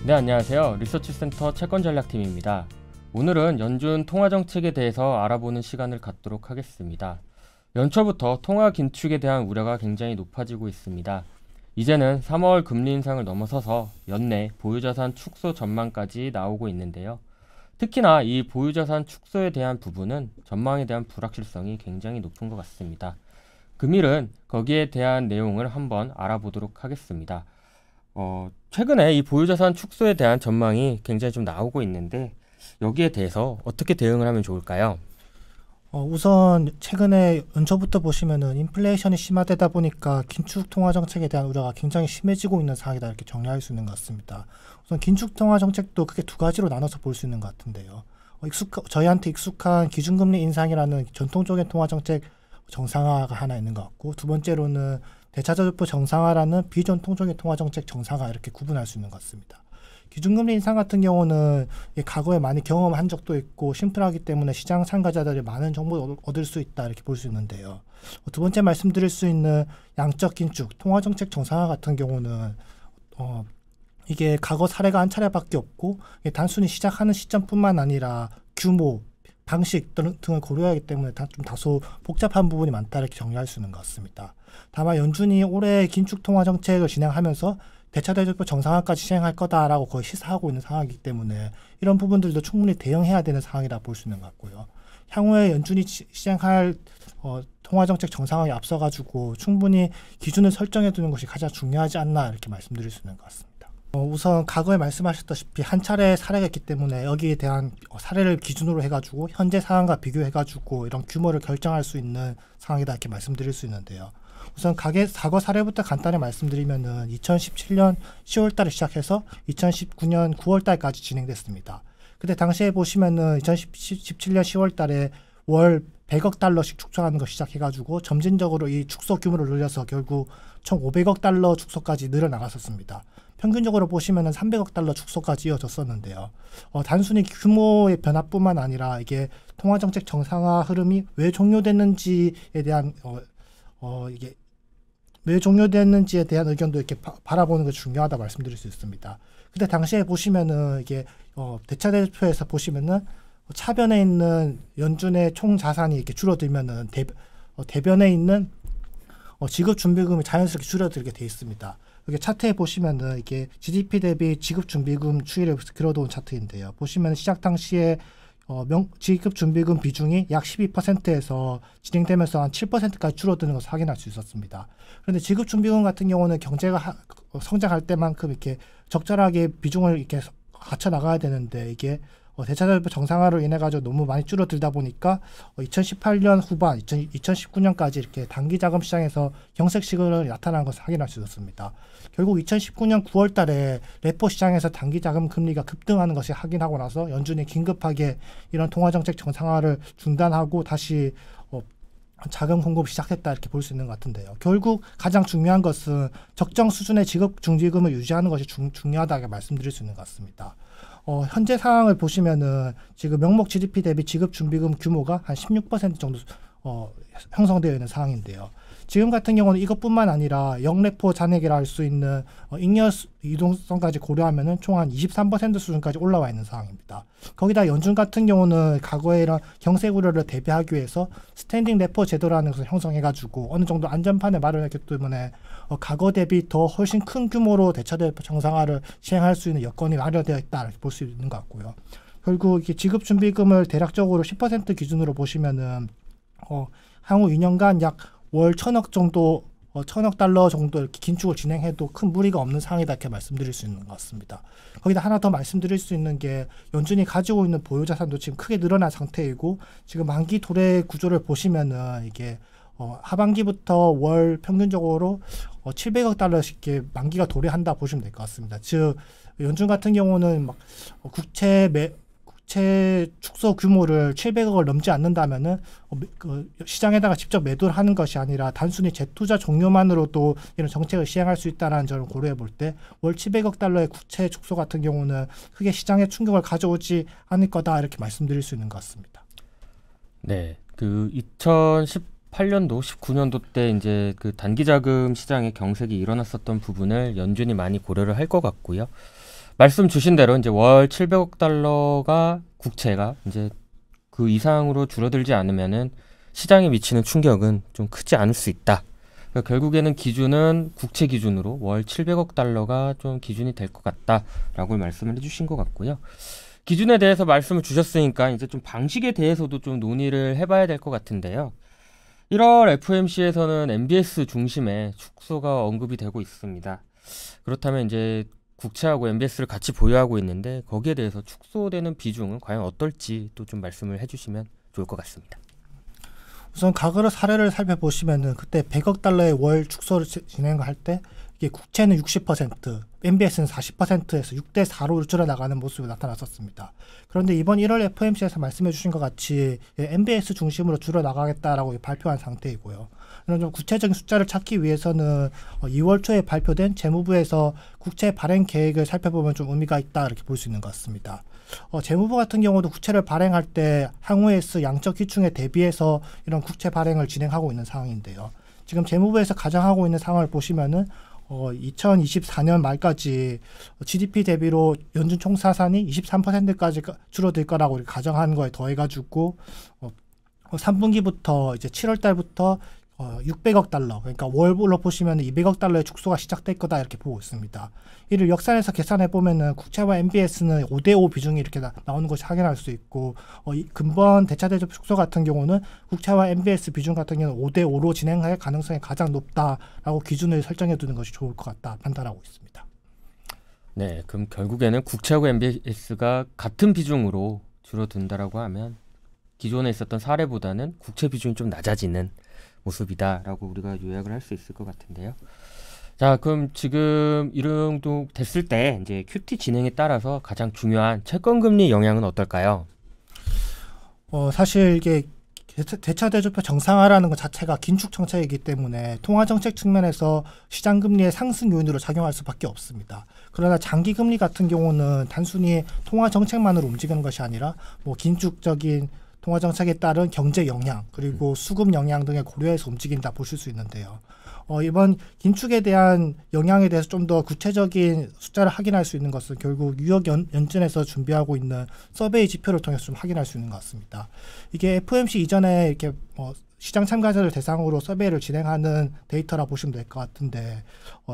네, 안녕하세요. 리서치센터 채권전략팀입니다. 오늘은 연준 통화정책에 대해서 알아보는 시간을 갖도록 하겠습니다. 연초부터 통화 긴축에 대한 우려가 굉장히 높아지고 있습니다. 이제는 3월 금리 인상을 넘어서서 연내 보유자산 축소 전망까지 나오고 있는데요. 특히나 이 보유자산 축소에 대한 부분은 전망에 대한 불확실성이 굉장히 높은 것 같습니다. 금일은 거기에 대한 내용을 한번 알아보도록 하겠습니다. 최근에 이 보유자산 축소에 대한 전망이 굉장히 좀 나오고 있는데 여기에 대해서 어떻게 대응을 하면 좋을까요? 우선 최근에 연초부터 보시면은 인플레이션이 심화되다 보니까 긴축 통화 정책에 대한 우려가 굉장히 심해지고 있는 상황이다 이렇게 정리할 수 있는 것 같습니다. 우선 긴축 통화 정책도 크게 두 가지로 나눠서 볼 수 있는 것 같은데요. 저희한테 익숙한 기준금리 인상이라는 전통적인 통화 정책 정상화가 하나 있는 것 같고, 두 번째로는 대차저리표 정상화라는 비전통적인 통화 정책 정상화, 이렇게 구분할 수 있는 것 같습니다. 기준금리 인상 같은 경우는 과거에 많이 경험한 적도 있고 심플하기 때문에 시장 참가자들이 많은 정보를 얻을 수 있다 이렇게 볼 수 있는데요. 두 번째 말씀드릴 수 있는 양적 긴축 통화 정책 정상화 같은 경우는 이게 과거 사례가 한 차례밖에 없고, 단순히 시작하는 시점뿐만 아니라 규모, 방식 등을 고려하기 때문에 좀 다소 복잡한 부분이 많다 이렇게 정리할 수 있는 것 같습니다. 다만 연준이 올해 긴축 통화 정책을 진행하면서 대차대조표 정상화까지 시행할 거다라고 거의 시사하고 있는 상황이기 때문에 이런 부분들도 충분히 대응해야 되는 상황이라 볼 수 있는 것 같고요. 향후에 연준이 시행할 통화정책 정상화에 앞서가지고 충분히 기준을 설정해 두는 것이 가장 중요하지 않나 이렇게 말씀드릴 수 있는 것 같습니다. 우선 과거에 말씀하셨다시피 한 차례 사례가 있기 때문에 여기에 대한 사례를 기준으로 해가지고 현재 상황과 비교해가지고 이런 규모를 결정할 수 있는 상황이다 이렇게 말씀드릴 수 있는데요. 우선 과거 사례부터 간단히 말씀드리면은 2017년 10월 달에 시작해서 2019년 9월 달까지 진행됐습니다. 그때 당시에 보시면은 2017년 10월 달에 월 100억 달러씩 축소하는 거 시작해가지고 점진적으로 이 축소 규모를 늘려서 결국 총 500억 달러 축소까지 늘어나갔었습니다. 평균적으로 보시면은 300억 달러 축소까지 이어졌었는데요. 단순히 규모의 변화뿐만 아니라 이게 통화정책 정상화 흐름이 왜 종료됐는지에 대한 이게 왜 종료됐는지에 대한 의견도 이렇게 바라보는 게 중요하다 말씀드릴 수 있습니다. 근데 당시에 보시면은 이게 대차대조표에서 보시면은 차변에 있는 연준의 총 자산이 이렇게 줄어들면은 대변에 있는 지급준비금이 자연스럽게 줄어들게 돼 있습니다. 여기 차트에 보시면은 이게 GDP 대비 지급준비금 추이를 그려놓은 차트인데요. 보시면 시작 당시에 지급준비금 비중이 약 12%에서 진행되면서 한 7%까지 줄어드는 것을 확인할 수 있었습니다. 그런데 지급준비금 같은 경우는 경제가 성장할 때만큼 이렇게 적절하게 비중을 이렇게 갖춰 나가야 되는데 이게 대차대조표 정상화로 인해 가지고 너무 많이 줄어들다 보니까 2018년 후반, 2019년까지 이렇게 단기 자금 시장에서 경색 시그널이 나타나는 것을 확인할 수 있었습니다. 결국 2019년 9월 달에 레포 시장에서 단기 자금 금리가 급등하는 것을 확인하고 나서 연준이 긴급하게 이런 통화정책 정상화를 중단하고 다시 자금 공급을 시작했다 이렇게 볼 수 있는 것 같은데요. 결국 가장 중요한 것은 적정 수준의 지급 중지금을 유지하는 것이 중요하다고 말씀드릴 수 있는 것 같습니다. 현재 상황을 보시면은 지금 명목 GDP 대비 지급 준비금 규모가 한 16% 정도 형성되어 있는 상황인데요. 지금 같은 경우는 이것뿐만 아니라 영레포 잔액이라 할 수 있는 잉여 유동성까지 고려하면은 총 한 23% 수준까지 올라와 있는 상황입니다. 거기다 연준 같은 경우는 과거에 이런 경색 우려를 대비하기 위해서 스탠딩 레포 제도라는 것을 형성해가지고 어느 정도 안전판을 마련했기 때문에 과거 대비 더 훨씬 큰 규모로 대차대조표 정상화를 시행할 수 있는 여건이 마련되어 있다 이렇게 볼 수 있는 것 같고요. 결국 이렇게 지급준비금을 대략적으로 10% 기준으로 보시면은 향후 2년간 약 월 1,000억 정도, 1,000억 달러 정도 이렇게 긴축을 진행해도 큰 무리가 없는 상황이다 이렇게 말씀드릴 수 있는 것 같습니다. 거기다 하나 더 말씀드릴 수 있는 게 연준이 가지고 있는 보유자산도 지금 크게 늘어난 상태이고 지금 만기 도래 구조를 보시면은 이게 하반기부터 월 평균적으로 700억 달러씩 만기가 도래한다 보시면 될 것 같습니다. 즉 연준 같은 경우는 막 국채 축소 규모를 700억을 넘지 않는다면은 시장에다가 직접 매도를 하는 것이 아니라 단순히 재투자 종료만으로도 이런 정책을 시행할 수 있다는 점을 고려해 볼 때 월 700억 달러의 국채 축소 같은 경우는 크게 시장에 충격을 가져오지 않을 거다 이렇게 말씀드릴 수 있는 것 같습니다. 네, 2018년도, 19년도 때 이제 그 단기 자금 시장에 경색이 일어났었던 부분을 연준이 많이 고려를 할 것 같고요. 말씀 주신 대로 이제 월 700억 달러가 국채가 이제 그 이상으로 줄어들지 않으면은 시장에 미치는 충격은 좀 크지 않을 수 있다. 그러니까 결국에는 기준은 국채 기준으로 월 700억 달러가 좀 기준이 될 것 같다라고 말씀을 해주신 것 같고요. 기준에 대해서 말씀을 주셨으니까 이제 좀 방식에 대해서도 좀 논의를 해봐야 될 것 같은데요. 1월 FOMC에서는 MBS 중심의 축소가 언급이 되고 있습니다. 그렇다면 이제 국채하고 MBS를 같이 보유하고 있는데 거기에 대해서 축소되는 비중은 과연 어떨지 또 좀 말씀을 해주시면 좋을 것 같습니다. 우선 과거의 사례를 살펴보시면은 그때 100억 달러의 월 축소를 진행할 때 이게 국채는 60%, MBS는 40%에서 6대 4로 줄어나가는 모습이 나타났었습니다. 그런데 이번 1월 FOMC에서 말씀해 주신 것 같이 MBS 중심으로 줄어나가겠다라고 발표한 상태이고요. 이런 좀 구체적인 숫자를 찾기 위해서는 2월 초에 발표된 재무부에서 국채 발행 계획을 살펴보면 좀 의미가 있다 이렇게 볼 수 있는 것 같습니다. 재무부 같은 경우도 국채를 발행할 때 향후에 있을 양적 기충에 대비해서 이런 국채 발행을 진행하고 있는 상황인데요. 지금 재무부에서 가정하고 있는 상황을 보시면은 2024년 말까지 GDP 대비로 연준 총자산이 23%까지 줄어들 거라고 가정한 거에 더해가지고 3분기부터 이제 7월 달부터 600억 달러, 그러니까 월로 보시면 200억 달러의 축소가 시작될 거다 이렇게 보고 있습니다. 이를 역산해서 계산해 보면은 국채와 MBS는 5대5 비중이 이렇게 나오는 것이 확인할 수 있고, 근본 대차대조 축소 같은 경우는 국채와 MBS 비중 같은 경우는 5대5로 진행할 가능성이 가장 높다라고 기준을 설정해 두는 것이 좋을 것 같다 판단하고 있습니다. 네, 그럼 결국에는 국채하고 MBS가 같은 비중으로 줄어든다라고 하면 기존에 있었던 사례보다는 국채 비중이 좀 낮아지는 모습이다라고 우리가 요약을 할 수 있을 것 같은데요. 자, 그럼 지금 이 정도 됐을 때 이제 QT 진행에 따라서 가장 중요한 채권 금리 영향은 어떨까요? 사실 이게 대차 대조표 정상화라는 것 자체가 긴축 정책이기 때문에 통화 정책 측면에서 시장 금리의 상승 요인으로 작용할 수밖에 없습니다. 그러나 장기 금리 같은 경우는 단순히 통화 정책만으로 움직이는 것이 아니라 뭐 긴축적인 통화 정책에 따른 경제 영향 그리고 수급 영향 등을 고려해서 움직인다 보실 수 있는데요. 이번 긴축에 대한 영향에 대해서 좀 더 구체적인 숫자를 확인할 수 있는 것은 결국 뉴욕 연준에서 준비하고 있는 서베이 지표를 통해서 좀 확인할 수 있는 것 같습니다. 이게 FOMC 이전에 이렇게 시장 참가자들 대상으로 서베이를 진행하는 데이터라 보시면 될 것 같은데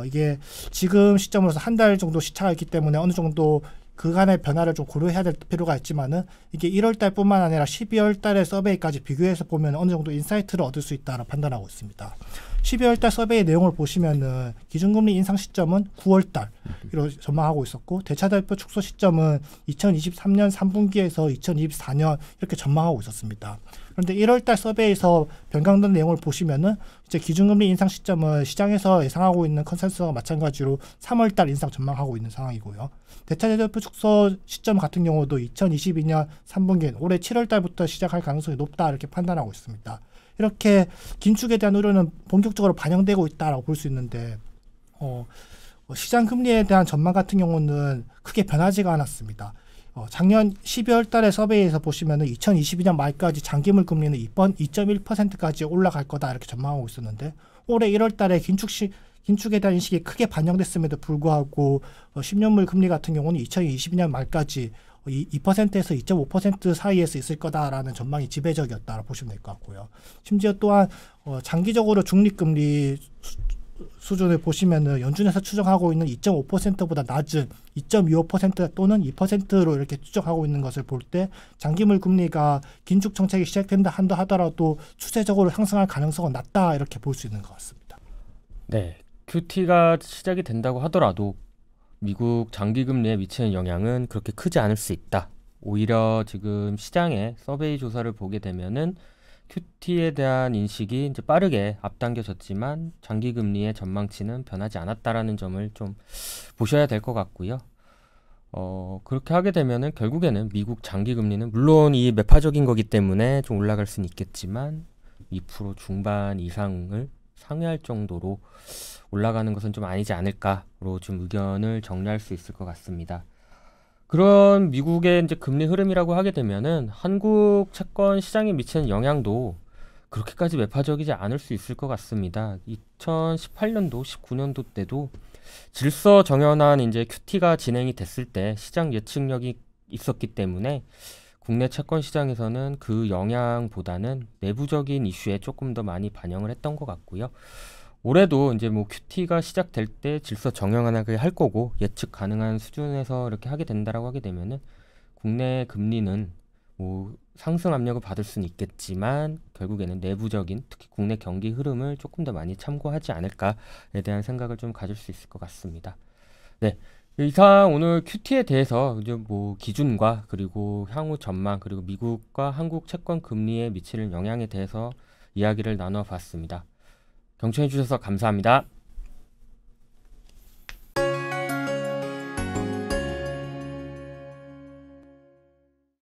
이게 지금 시점으로서 한 달 정도 시차가 있기 때문에 어느 정도 그간의 변화를 좀 고려해야 될 필요가 있지만은 이게 1월 달뿐만 아니라 12월 달의 서베이까지 비교해서 보면 어느 정도 인사이트를 얻을 수 있다라 판단하고 있습니다. 12월 달 서베이 내용을 보시면은 기준금리 인상 시점은 9월 달로 전망하고 있었고 대차대표 축소 시점은 2023년 3분기에서 2024년 이렇게 전망하고 있었습니다. 그런데 1월 달 서베이에서 변경된 내용을 보시면은 이제 기준금리 인상 시점은 시장에서 예상하고 있는 컨센서스와 마찬가지로 3월 달 인상 전망하고 있는 상황이고요. 대차대표 축소 시점 같은 경우도 2022년 3분기 올해 7월 달부터 시작할 가능성이 높다 이렇게 판단하고 있습니다. 이렇게 긴축에 대한 우려는 본격적으로 반영되고 있다라고 볼 수 있는데 시장 금리에 대한 전망 같은 경우는 크게 변하지가 않았습니다. 작년 12월 달에 서베이에서 보시면은 2022년 말까지 장기물 금리는 이번 2.1%까지 올라갈 거다 이렇게 전망하고 있었는데 올해 1월 달에 긴축에 대한 인식이 크게 반영됐음에도 불구하고 10년물 금리 같은 경우는 2022년 말까지 2%에서 2.5% 사이에서 있을 거다라는 전망이 지배적이었다고 보시면 될 것 같고요. 심지어 또한 장기적으로 중립금리 수준을 보시면은 연준에서 추정하고 있는 2.5%보다 낮은 2.25% 또는 2%로 이렇게 추정하고 있는 것을 볼 때 장기물 금리가 긴축 정책이 시작된다 한다 하더라도 추세적으로 상승할 가능성은 낮다 이렇게 볼 수 있는 것 같습니다. 네, QT가 시작이 된다고 하더라도 미국 장기 금리에 미치는 영향은 그렇게 크지 않을 수 있다. 오히려 지금 시장의 서베이 조사를 보게 되면은 QT에 대한 인식이 이제 빠르게 앞당겨졌지만 장기 금리의 전망치는 변하지 않았다라는 점을 좀 보셔야 될 것 같고요. 그렇게 하게 되면은 결국에는 미국 장기 금리는 물론 이 매파적인 거기 때문에 좀 올라갈 수는 있겠지만 2% 중반 이상을 상회할 정도로 올라가는 것은 좀 아니지 않을까로 좀 의견을 정리할 수 있을 것 같습니다. 그런 미국의 이제 금리 흐름이라고 하게 되면은 한국 채권 시장에 미치는 영향도 그렇게까지 매파적이지 않을 수 있을 것 같습니다. 2018년도, 19년도 때도 질서 정연한 이제 QT가 진행이 됐을 때 시장 예측력이 있었기 때문에 국내 채권 시장에서는 그 영향보다는 내부적인 이슈에 조금 더 많이 반영을 했던 것 같고요. 올해도 이제 뭐 QT가 시작될 때 질서 정연하게 할 거고 예측 가능한 수준에서 이렇게 하게 된다라고 하게 되면은 국내 금리는 뭐 상승 압력을 받을 수는 있겠지만 결국에는 내부적인 특히 국내 경기 흐름을 조금 더 많이 참고하지 않을까에 대한 생각을 좀 가질 수 있을 것 같습니다. 네. 이상 오늘 QT에 대해서 이제 뭐 기준과 그리고 향후 전망 그리고 미국과 한국 채권 금리에 미치는 영향에 대해서 이야기를 나눠 봤습니다. 경청해 주셔서 감사합니다.